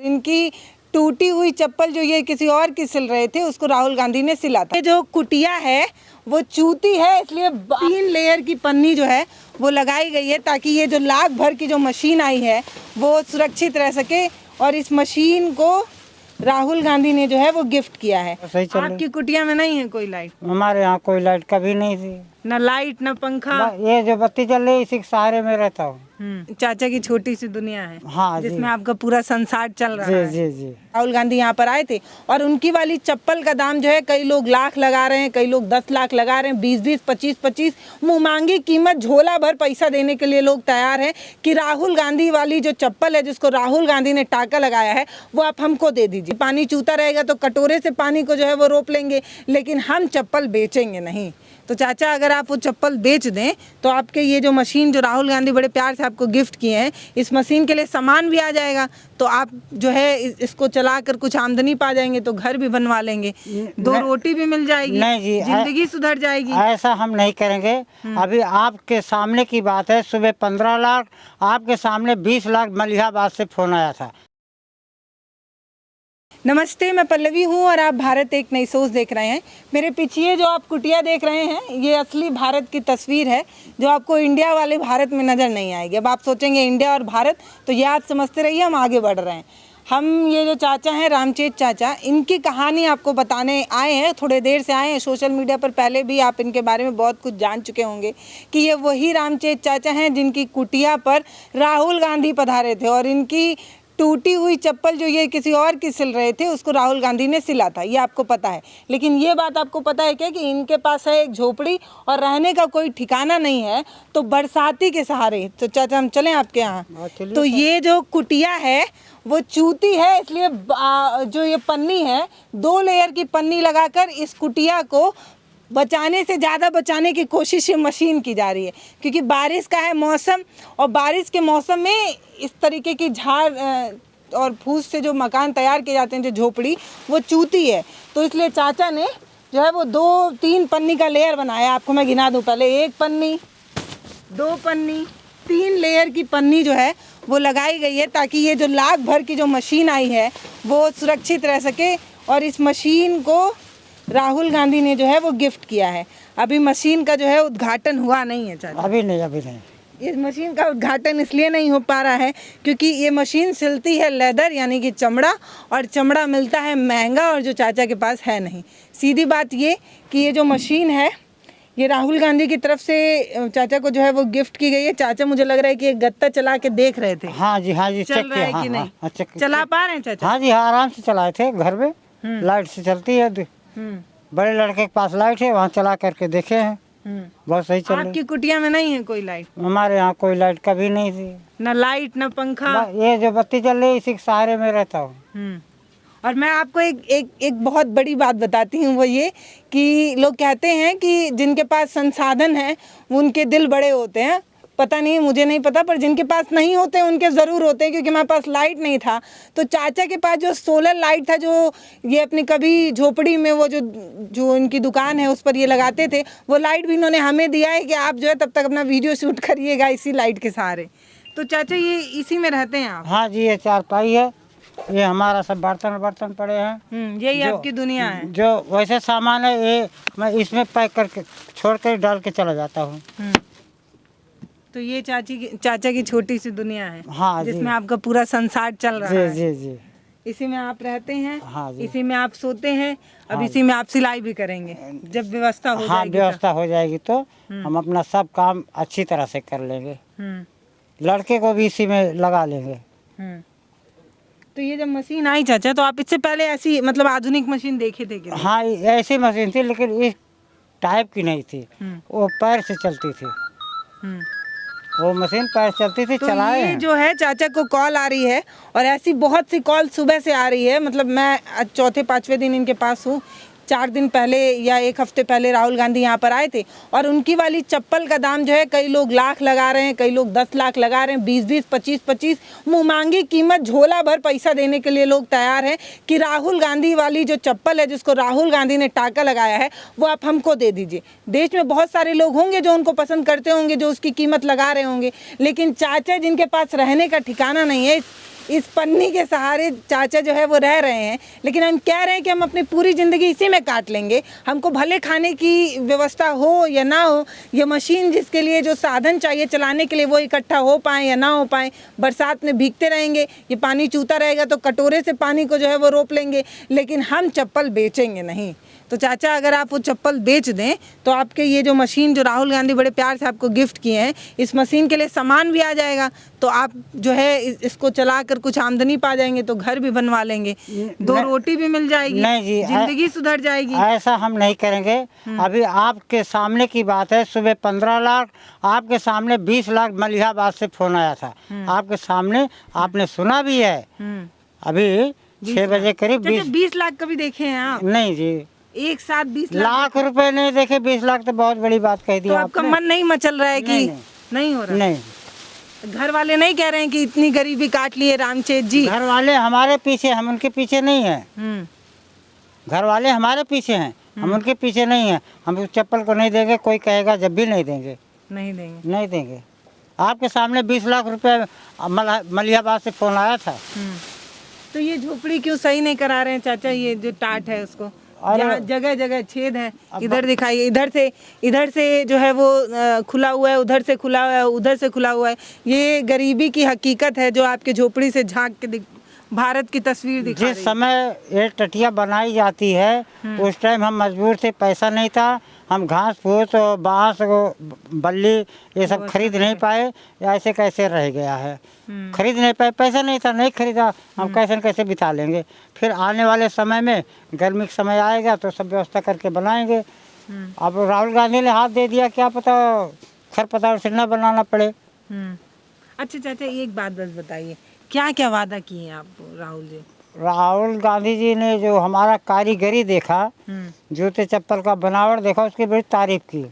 इनकी टूटी हुई चप्पल जो ये किसी और की सिल रहे थे उसको राहुल गांधी ने सिला था। ये जो कुटिया है वो चूती है, इसलिए 3 लेयर की पन्नी जो है वो लगाई गई है ताकि ये जो लाख भर की जो मशीन आई है वो सुरक्षित रह सके। और इस मशीन को राहुल गांधी ने जो है वो गिफ्ट किया है। आपकी कुटिया में नहीं है कोई लाइट? हमारे यहाँ कोई लाइट कभी नहीं थी, न लाइट न पंखा। ये जो बत्ती चल रही है इसी के सहारे में रहता हूँ। चाचा की छोटी सी दुनिया है, हाँ जिसमें आपका पूरा संसार चल रहा है। जी जी। राहुल गांधी यहाँ पर आए थे और उनकी वाली चप्पल का दाम जो है कई लोग लाख लगा रहे हैं, कई लोग 10 लाख लगा रहे हैं, 20-20, 25-25 मुँह मांगी कीमत, झोला भर पैसा देने के लिए लोग तैयार हैं कि राहुल गांधी वाली जो चप्पल है जिसको राहुल गांधी ने टाका लगाया है वो आप हमको दे दीजिए। पानी चूता रहेगा तो कटोरे से पानी को जो है वो रोक लेंगे, लेकिन हम चप्पल बेचेंगे नहीं। तो चाचा अगर आप वो चप्पल बेच दें तो आपके ये जो मशीन जो राहुल गांधी बड़े प्यार से आपको गिफ्ट किए हैं, इस मशीन के लिए सामान भी आ जाएगा, तो आप जो है इसको चलाकर कुछ आमदनी पा जाएंगे, तो घर भी बनवा लेंगे, 2 रोटी भी मिल जाएगी। नहीं जी, जिंदगी सुधर जाएगी। ऐसा हम नहीं करेंगे। अभी आपके सामने की बात है, सुबह 15 लाख, आपके सामने 20 लाख मलिहाबाद से फोन आया था। नमस्ते, मैं पल्लवी हूँ और आप भारत एक नई सोच देख रहे हैं। मेरे पीछे जो आप कुटिया देख रहे हैं ये असली भारत की तस्वीर है जो आपको इंडिया वाले भारत में नज़र नहीं आएगी। अब आप सोचेंगे इंडिया और भारत, तो ये आप समझते रहिए, हम आगे बढ़ रहे हैं। हम ये जो चाचा हैं रामचेत चाचा, इनकी कहानी आपको बताने आए हैं, थोड़े देर से आए हैं। सोशल मीडिया पर पहले भी आप इनके बारे में बहुत कुछ जान चुके होंगे कि ये वही रामचेत चाचा हैं जिनकी कुटिया पर राहुल गांधी पधारे थे और इनकी टूटी हुई चप्पल जो ये किसी और की सिल रहे थे उसको राहुल गांधी ने सिला था, ये आपको पता है। लेकिन ये बात आपको पता है क्या कि इनके पास है एक झोपड़ी और रहने का कोई ठिकाना नहीं है, तो बरसाती के सहारे। तो चाचा हम चलें आपके यहाँ? तो ये जो कुटिया है वो चूती है, इसलिए जो ये पन्नी है 2 लेयर की पन्नी लगाकर इस कुटिया को बचाने से ज़्यादा बचाने की कोशिश ये मशीन की जा रही है, क्योंकि बारिश का है मौसम और बारिश के मौसम में इस तरीके की झाड़ और फूस से जो मकान तैयार किए जाते हैं, जो झोपड़ी, वो चूती है। तो इसलिए चाचा ने जो है वो 2-3 पन्नी का लेयर बनाया। आपको मैं गिना दूँ, पहले 1 पन्नी, 2 पन्नी, 3 लेयर की पन्नी जो है वो लगाई गई है ताकि ये जो लाख भर की जो मशीन आई है वो सुरक्षित रह सके। और इस मशीन को राहुल गांधी ने जो है वो गिफ्ट किया है। अभी मशीन का जो है उद्घाटन हुआ नहीं है चाचा। अभी नहीं। इस मशीन का उद्घाटन इसलिए नहीं हो पा रहा है क्योंकि ये मशीन सिलती है लेदर यानी कि चमड़ा, और चमड़ा मिलता है महंगा, और जो चाचा के पास है नहीं। सीधी बात ये कि ये जो मशीन है ये राहुल गांधी की तरफ से चाचा को जो है वो गिफ्ट की गई है। चाचा मुझे लग रहा है कि एक गत्ता चला के देख रहे थे। हाँ जी चल रहा है कि नहीं? चला पा रहे हैं चाचा? हाँ जी, आराम से चलाए थे। घर में लाइट से चलती है, बड़े लड़के के पास लाइट है, वहाँ चला करके देखे हैं, बहुत सही चल रही है। आपकी कुटिया में नहीं है कोई लाइट? हमारे यहाँ कोई लाइट कभी नहीं थी, न लाइट न पंखा। ये जो बत्ती चल रही है इसी के सहारे में रहता हूँ। और मैं आपको एक बहुत बड़ी बात बताती हूँ, वो ये कि लोग कहते हैं कि जिनके पास संसाधन है उनके दिल बड़े होते हैं। पता नहीं, मुझे नहीं पता, पर जिनके पास नहीं होते उनके ज़रूर होते हैं, क्योंकि मेरे पास लाइट नहीं था। तो चाचा के पास जो सोलर लाइट था, जो ये अपनी कभी झोपड़ी में वो जो इनकी दुकान है उस पर ये लगाते थे, वो लाइट भी इन्होंने हमें दिया है कि आप जो है तब तक अपना वीडियो शूट करिएगा इसी लाइट के सहारे। तो चाचा ये इसी में रहते हैं आप? हाँ जी, ये चारपाई है, ये हमारा सब बर्तन पड़े हैं। यही आपकी दुनिया है? जो वैसे सामान है ये मैं इसमें पैक करके छोड़ कर डाल के चला जाता हूँ। तो ये चाचा की छोटी सी दुनिया है। हाँ, जिसमें आपका पूरा संसार चल रहा है। जी जी। इसी में आप रहते हैं? हाँ जी। इसी में आप सोते हैं? अब इसी में आप सिलाई भी करेंगे जब व्यवस्था हो जाएगी? हाँ, व्यवस्था हो जाएगी तो हम अपना सब काम अच्छी तरह से कर लेंगे। लड़के को भी इसी में लगा लेंगे। तो ये जब मशीन आई चाचा, तो आप इससे पहले ऐसी मतलब आधुनिक मशीन देखे थे क्या? हाँ, ऐसी मशीन थी, लेकिन इस टाइप की नहीं थी, वो पैर से चलती थी। वो मशीन पैर चलती थी, तो चलाए ये जो है चाचा को कॉल आ रही है, और ऐसी बहुत सी कॉल सुबह से आ रही है। मतलब मैं आज 4-5वें दिन इनके पास हूँ। 4 दिन पहले या 1 हफ्ते पहले राहुल गांधी यहाँ पर आए थे और उनकी वाली चप्पल का दाम जो है कई लोग लाख लगा रहे हैं, कई लोग 10 लाख लगा रहे हैं, 20-20, 25-25 मुँह मांगी कीमत, झोला भर पैसा देने के लिए लोग तैयार हैं कि राहुल गांधी वाली जो चप्पल है जिसको राहुल गांधी ने टाका लगाया है वो आप हमको दे दीजिए। देश में बहुत सारे लोग होंगे जो उनको पसंद करते होंगे, जो उसकी कीमत लगा रहे होंगे, लेकिन चाचा जिनके पास रहने का ठिकाना नहीं है, इस पन्नी के सहारे चाचा जो है वो रह रहे हैं, लेकिन हम कह रहे हैं कि हम अपनी पूरी ज़िंदगी इसी में काट लेंगे। हमको भले खाने की व्यवस्था हो या ना हो, ये मशीन जिसके लिए जो साधन चाहिए चलाने के लिए वो इकट्ठा हो पाए या ना हो पाए, बरसात में भीगते रहेंगे, ये पानी चूता रहेगा तो कटोरे से पानी को जो है वो रोक लेंगे, लेकिन हम चप्पल बेचेंगे नहीं। तो चाचा अगर आप वो चप्पल बेच दें तो आपके ये जो मशीन जो राहुल गांधी बड़े प्यार से आपको गिफ्ट किए हैं, इस मशीन के लिए सामान भी आ जाएगा, तो आप जो है इसको चलाकर कुछ आमदनी पा जाएंगे, तो घर भी बनवा लेंगे, दो रोटी भी मिल जाएगी, नहीं जी, जिंदगी सुधर जाएगी। ऐसा हम नहीं करेंगे। अभी आपके सामने की बात है, सुबह 15 लाख, आपके सामने 20 लाख मलिहाबाद से फोन आया था, आपके सामने, आपने सुना भी है। अभी 6 बजे करीब 20 लाख कभी देखे हैं आप? नहीं जी, एक साथ 20 लाख रुपए नहीं देखे, 20 लाख तो बहुत बड़ी बात कह दी तो आपका मन नहीं मचल रहा है कि नहीं हो रहा? नहीं, घर वाले नहीं कह रहे हैं कि इतनी गरीबी काट लिए रामचेत जी? घर वाले हमारे पीछे, हम उनके पीछे नहीं है। घर वाले हमारे पीछे हैं, हम उनके पीछे नहीं है। हम उस चप्पल को नहीं देंगे, कोई कहेगा जब भी नहीं देंगे, नहीं देंगे, नहीं देंगे। आपके सामने 20 लाख रुपए मलिहाबाद से फोन आया था। तो ये झोपड़ी क्यों सही नहीं करा रहे हैं चाचा? ये जो टाट है उसको, जहाँ जगह जगह छेद है, इधर दिखाइए, इधर से जो है वो खुला हुआ है, उधर से खुला हुआ है, उधर से खुला हुआ है। ये गरीबी की हकीकत है जो आपके झोपड़ी से झांक के भारत की तस्वीर दिखा रही है। जिस समय ये टटिया बनाई जाती है उस टाइम हम मजबूर थे, पैसा नहीं था, हम घास फूस और बांस बल्ली ये सब खरीद नहीं पाए, ऐसे कैसे रह गया है, खरीद नहीं पाए, पैसा नहीं था, नहीं खरीदा, हम कैसे न कैसे बिता लेंगे। फिर आने वाले समय में गर्मी का समय आएगा तो सब व्यवस्था करके बनाएंगे। अब राहुल गांधी ने हाथ दे दिया, क्या पता खरपतवार से न बनाना पड़े। अच्छा चाचा, एक बात बस बताइए, क्या क्या वादा किए हैं आप राहुल जी? राहुल गांधी जी ने जो हमारा कारीगरी देखा, जूते चप्पल का बनावट देखा, उसकी बड़ी तारीफ की।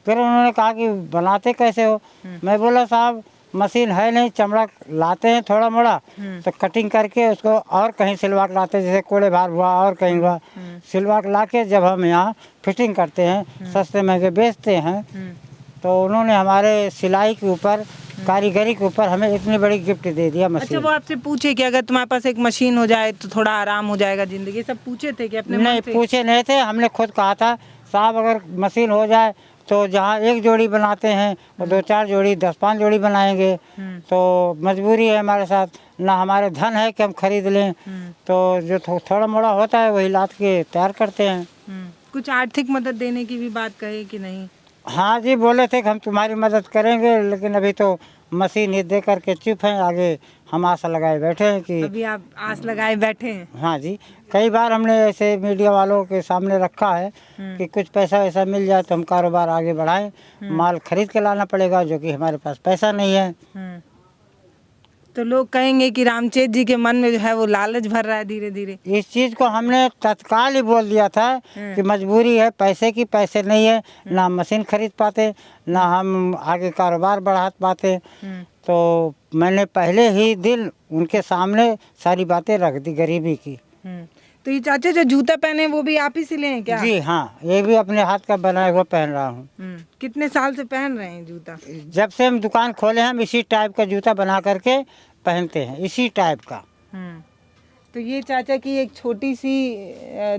फिर उन्होंने कहा कि बनाते कैसे हो? मैं बोला साहब मशीन है नहीं, चमड़ा लाते हैं थोड़ा मोड़ा, तो कटिंग करके उसको और कहीं सिलवा के लाते हैं, जैसे कोड़े भार हुआ और कहीं हुआ, सिलवा के ला के जब हम यहाँ फिटिंग करते हैं, सस्ते महंगे बेचते हैं, तो उन्होंने हमारे सिलाई के ऊपर, कारीगरी के ऊपर हमें इतनी बड़ी गिफ्ट दे दिया मशीन। अच्छा, वो आपसे पूछे कि अगर तुम्हारे पास एक मशीन हो जाए तो थोड़ा आराम हो जाएगा जिंदगी, सब पूछे थे कि अपने मन से? नहीं पूछे नहीं थे, हमने खुद कहा था साहब अगर मशीन हो जाए तो जहाँ एक जोड़ी बनाते हैं वो 2-4 जोड़ी 10-5 जोड़ी बनाएंगे, तो मजबूरी है हमारे साथ, ना हमारे धन है कि हम खरीद लें, तो जो थोड़ा मोड़ा होता है वही लाद के तैयार करते हैं। कुछ आर्थिक मदद देने की भी बात कही कि नहीं? हाँ जी, बोले थे कि हम तुम्हारी मदद करेंगे, लेकिन अभी तो मशीन ही दे करके चुप हैं, आगे हम आशा लगाए बैठे हैं कि अभी आप आस लगाए बैठे हैं? हाँ जी, कई बार हमने ऐसे मीडिया वालों के सामने रखा है कि कुछ पैसा वैसा मिल जाए तो हम कारोबार आगे बढ़ाएं, माल खरीद के लाना पड़ेगा जो कि हमारे पास पैसा नहीं है। तो लोग कहेंगे कि रामचेत जी के मन में जो है वो लालच भर रहा है धीरे धीरे। इस चीज़ को हमने तत्काल ही बोल दिया था कि मजबूरी है, पैसे की, पैसे नहीं है, ना हम मशीन खरीद पाते, ना हम आगे कारोबार बढ़ा पाते। तो मैंने पहले ही दिन उनके सामने सारी बातें रख दी गरीबी की। तो ये चाचा जो जूता पहने वो भी आप ही सिले हैं क्या? जी हाँ, ये भी अपने हाथ का बनाया हुआ पहन रहा हूँ। कितने साल से पहन रहे हैं जूता? जब से हम दुकान खोले हम इसी टाइप का जूता बना करके पहनते हैं, इसी टाइप का। तो ये चाचा की एक छोटी सी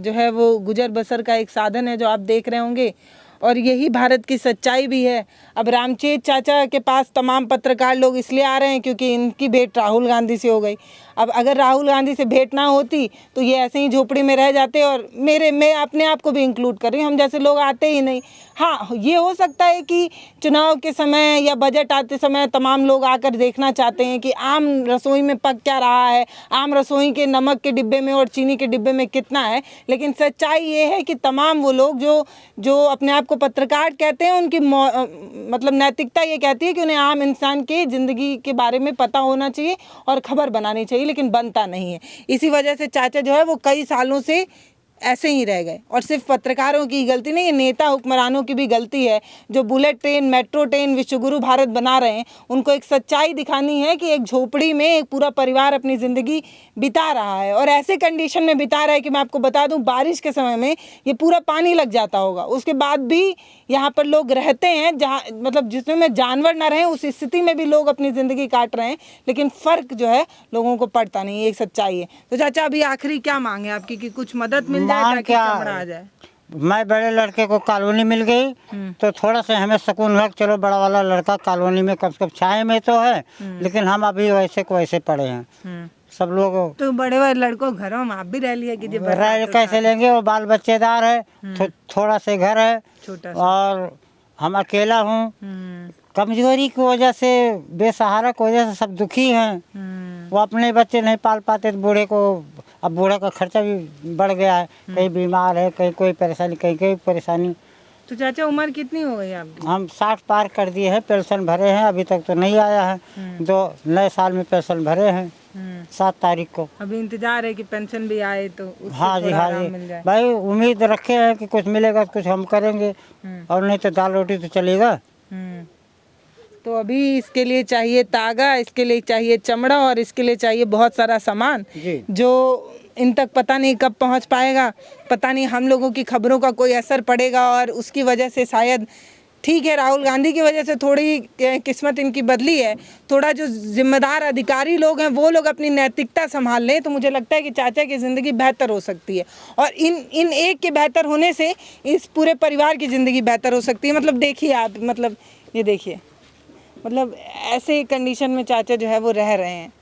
जो है वो गुजर बसर का एक साधन है जो आप देख रहे होंगे, और यही भारत की सच्चाई भी है। अब रामचेत चाचा के पास तमाम पत्रकार लोग इसलिए आ रहे हैं क्योंकि इनकी भेंट राहुल गांधी से हो गई। अब अगर राहुल गांधी से भेंट ना होती तो ये ऐसे ही झोपड़ी में रह जाते, और मैं अपने आप को भी इंक्लूड कर रही हूँ, हम जैसे लोग आते ही नहीं। हाँ, ये हो सकता है कि चुनाव के समय या बजट आते समय तमाम लोग आकर देखना चाहते हैं कि आम रसोई में पक क्या रहा है, आम रसोई के नमक के डिब्बे में और चीनी के डिब्बे में कितना है। लेकिन सच्चाई ये है कि तमाम वो लोग जो अपने आप को पत्रकार कहते हैं, उनकी मतलब नैतिकता ये कहती है कि उन्हें आम इंसान की ज़िंदगी के बारे में पता होना चाहिए और खबर बनानी चाहिए, लेकिन बनता नहीं है। इसी वजह से चाचा जो है वो कई सालों से ऐसे ही रह गए। और सिर्फ पत्रकारों की गलती नहीं है, नेता हुक्मरानों की भी गलती है जो बुलेट ट्रेन, मेट्रो ट्रेन, विश्वगुरु भारत बना रहे हैं। उनको एक सच्चाई दिखानी है कि एक झोपड़ी में एक पूरा परिवार अपनी ज़िंदगी बिता रहा है और ऐसे कंडीशन में बिता रहा है कि मैं आपको बता दूं, बारिश के समय में ये पूरा पानी लग जाता होगा, उसके बाद भी यहाँ पर लोग रहते हैं, जहाँ मतलब जिसमें जानवर ना रहें उस स्थिति में भी लोग अपनी ज़िंदगी काट रहे हैं, लेकिन फ़र्क जो है लोगों को पड़ता नहीं, एक सच्चाई है। तो चाचा अभी आखिरी क्या मांगे आपकी कि कुछ मदद मिल जाए मांग ताकि क्या? चमड़ा आ जाए? मैं बड़े लड़के को कॉलोनी मिल गई तो थोड़ा सा हमें सुकून हुआ, चलो बड़ा वाला लड़का कॉलोनी में कम से कम छाए में तो है, लेकिन हम अभी वैसे को वैसे पड़े हैं सब लोग। तो बड़े बड़े लड़कों घरों में आप भी रह लिया कि रह कैसे लेंगे, वो बाल बच्चेदार है, थोड़ा से घर है, छोटा और हम अकेला हूँ। कमजोरी की वजह से, बेसहारा की वजह से सब दुखी हैं। वो अपने बच्चे नहीं पाल पाते तो बूढ़े को, अब बूढ़े का खर्चा भी बढ़ गया है, कहीं बीमार है, कहीं कोई परेशानी, कहीं कोई परेशानी। तो चाचा उम्र कितनी हो गई आपकी? हम 60 पार कर दिए हैं, पेंशन भरे हैं, अभी तक तो नहीं आया है। जो नए साल में पेंशन भरे हैं 7 तारीख को। अभी इंतजार है कि पेंशन भी आए तो उससे हाँ जी, थोड़ा हाँ आराम जी मिल जाए। भाई, उम्मीद रखे हैं कि कुछ मिलेगा तो कुछ हम करेंगे, और नहीं तो दाल रोटी तो चलेगा। तो अभी इसके लिए चाहिए तागा, इसके लिए चाहिए चमड़ा और इसके लिए चाहिए बहुत सारा सामान जी। जो इन तक पता नहीं कब पहुंच पाएगा, पता नहीं हम लोगों की खबरों का कोई असर पड़ेगा और उसकी वजह से शायद, ठीक है राहुल गांधी की वजह से थोड़ी किस्मत इनकी बदली है, थोड़ा जो जिम्मेदार अधिकारी लोग हैं वो लोग अपनी नैतिकता संभाल लें तो मुझे लगता है कि चाचा की ज़िंदगी बेहतर हो सकती है। और इन एक के बेहतर होने से इस पूरे परिवार की ज़िंदगी बेहतर हो सकती है। मतलब देखिए आप, मतलब ये देखिए, मतलब ऐसे कंडीशन में चाचा जो है वो रह रहे हैं।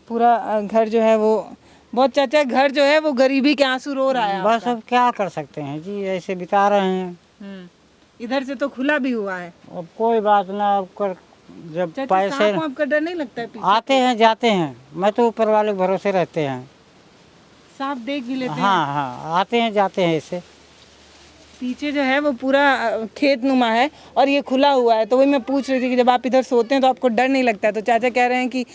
पूरा घर जो है वो बहुत, चाचा घर जो है वो गरीबी के आंसू रो रहा है बस आपका। अब क्या कर सकते हैं जी, ऐसे बिता रहे हैं। इधर से तो खुला भी हुआ है। अब कोई बात ना, अब कर जब चाचा पैसे सांप आपका डर नहीं लगता है? पीछे आते हैं जाते हैं, मैं तो ऊपर वाले के भरोसे रहते हैं। सांप देख भी लेते हैं? हाँ हाँ, आते हैं जाते हैं ऐसे। पीछे जो है वो पूरा खेत नुमा है और ये खुला हुआ है, तो वही मैं पूछ रही थी कि जब आप इधर सोते हैं तो आपको डर नहीं लगता है? तो चाचा कह रहे हैं कि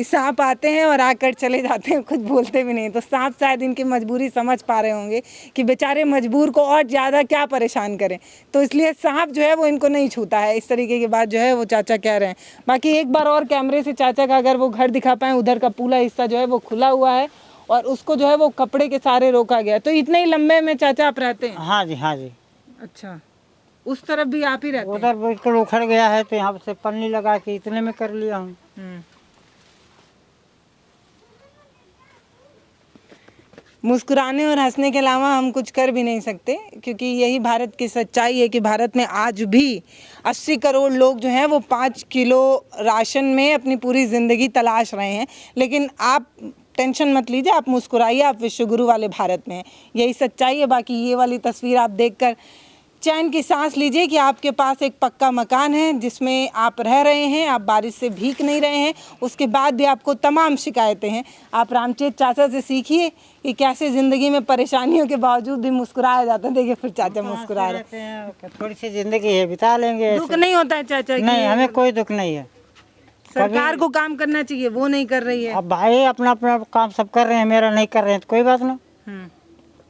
सांप आते हैं और आकर चले जाते हैं, कुछ बोलते भी नहीं। तो सांप शायद इनकी मजबूरी समझ पा रहे होंगे कि बेचारे मजबूर को और ज़्यादा क्या परेशान करें, तो इसलिए सांप जो है वो इनको नहीं छूता है। इस तरीके की बात जो है वो चाचा कह रहे हैं। बाकी एक बार और कैमरे से चाचा का अगर वो घर दिखा पाएँ, उधर का पूरा हिस्सा जो है वो खुला हुआ है और उसको जो है वो कपड़े के सारे रोका गया। तो इतने ही लंबे में चाचा आप रहते हैं? हाँ जी, हाँ जी। अच्छा, उस तरफ भी आप ही रहते हैं? उधर बिल्कुल उखड़ गया है तो यहाँ से पन्नी लगा के इतने में कर लिया हूँ। मुस्कुराने और हंसने के अलावा हम कुछ कर भी नहीं सकते, क्योंकि यही भारत की सच्चाई है कि भारत में आज भी 80 करोड़ लोग जो हैं वो 5 किलो राशन में अपनी पूरी ज़िंदगी तलाश रहे हैं। लेकिन आप टेंशन मत लीजिए, आप मुस्कुराइए, आप विश्वगुरु वाले भारत में हैं, यही सच्चाई है। बाकी ये वाली तस्वीर आप देखकर चैन की सांस लीजिए कि आपके पास एक पक्का मकान है जिसमें आप रह रहे हैं, आप बारिश से भीग नहीं रहे हैं, उसके बाद भी आपको तमाम शिकायतें हैं। आप रामचेत चाचा से सीखिए कि कैसे ज़िंदगी में परेशानियों के बावजूद भी मुस्कुराया जाता है। देखिए फिर चाचा मुस्कुरा रहे हैं। थोड़ी सी जिंदगी है, बिता लेंगे। दुख नहीं होता है चाचा? नहीं, हमें कोई दुख नहीं है। सरकार को काम करना चाहिए, वो नहीं कर रही है। अब भाई अपना अपना काम सब कर रहे हैं, मेरा नहीं कर रहे हैं तो कोई बात ना,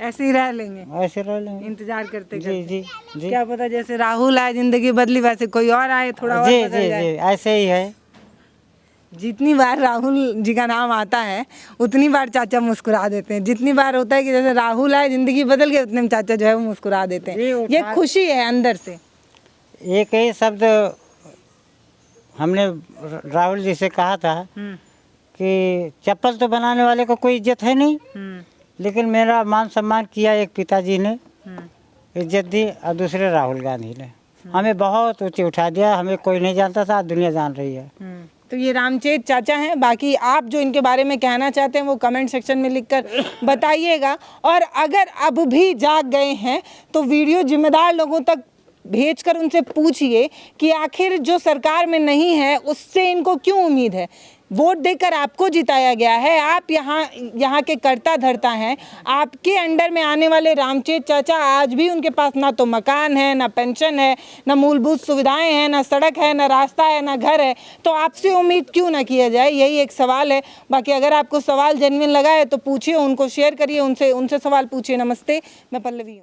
ऐसे ही रह लेंगे, ऐसे रह लेंगे इंतजार करते जी करते। जी जी। क्या पता जैसे राहुल आए जिंदगी बदली, वैसे कोई और आए थोड़ा और जी बदल जी जाए। जी, ऐसे ही है। जितनी बार राहुल जी का नाम आता है उतनी बार चाचा मुस्कुरा देते हैं। जितनी बार होता है कि जैसे राहुल आए जिंदगी बदल गई, उतने में चाचा जो है वो मुस्कुरा देते हैं। ये खुशी है अंदर से। एक ही शब्द हमने राहुल जी से कहा था कि चप्पल तो बनाने वाले को कोई इज्जत है नहीं, लेकिन मेरा मान सम्मान किया एक पिताजी ने, इज्जत दी, और दूसरे राहुल गांधी ने हमें बहुत ऊंचे उठा दिया। हमें कोई नहीं जानता था, दुनिया जान रही है। तो ये रामचेत चाचा हैं। बाकी आप जो इनके बारे में कहना चाहते हैं वो कमेंट सेक्शन में लिखकर बताइएगा। और अगर अब भी जाग गए हैं तो वीडियो जिम्मेदार लोगों तक भेजकर उनसे पूछिए कि आखिर जो सरकार में नहीं है उससे इनको क्यों उम्मीद है। वोट देकर आपको जिताया गया है, आप यहाँ के कर्ता धर्ता हैं। आपके अंडर में आने वाले रामचेत चाचा आज भी उनके पास ना तो मकान है, ना पेंशन है, ना मूलभूत सुविधाएं हैं, ना सड़क है, ना रास्ता है, ना घर है। तो आपसे उम्मीद क्यों ना किया जाए, यही एक सवाल है। बाकी अगर आपको सवाल जेन्युइन लगा है तो पूछिए, उनको शेयर करिए, उनसे सवाल पूछिए। नमस्ते, मैं पल्लवी हूँ।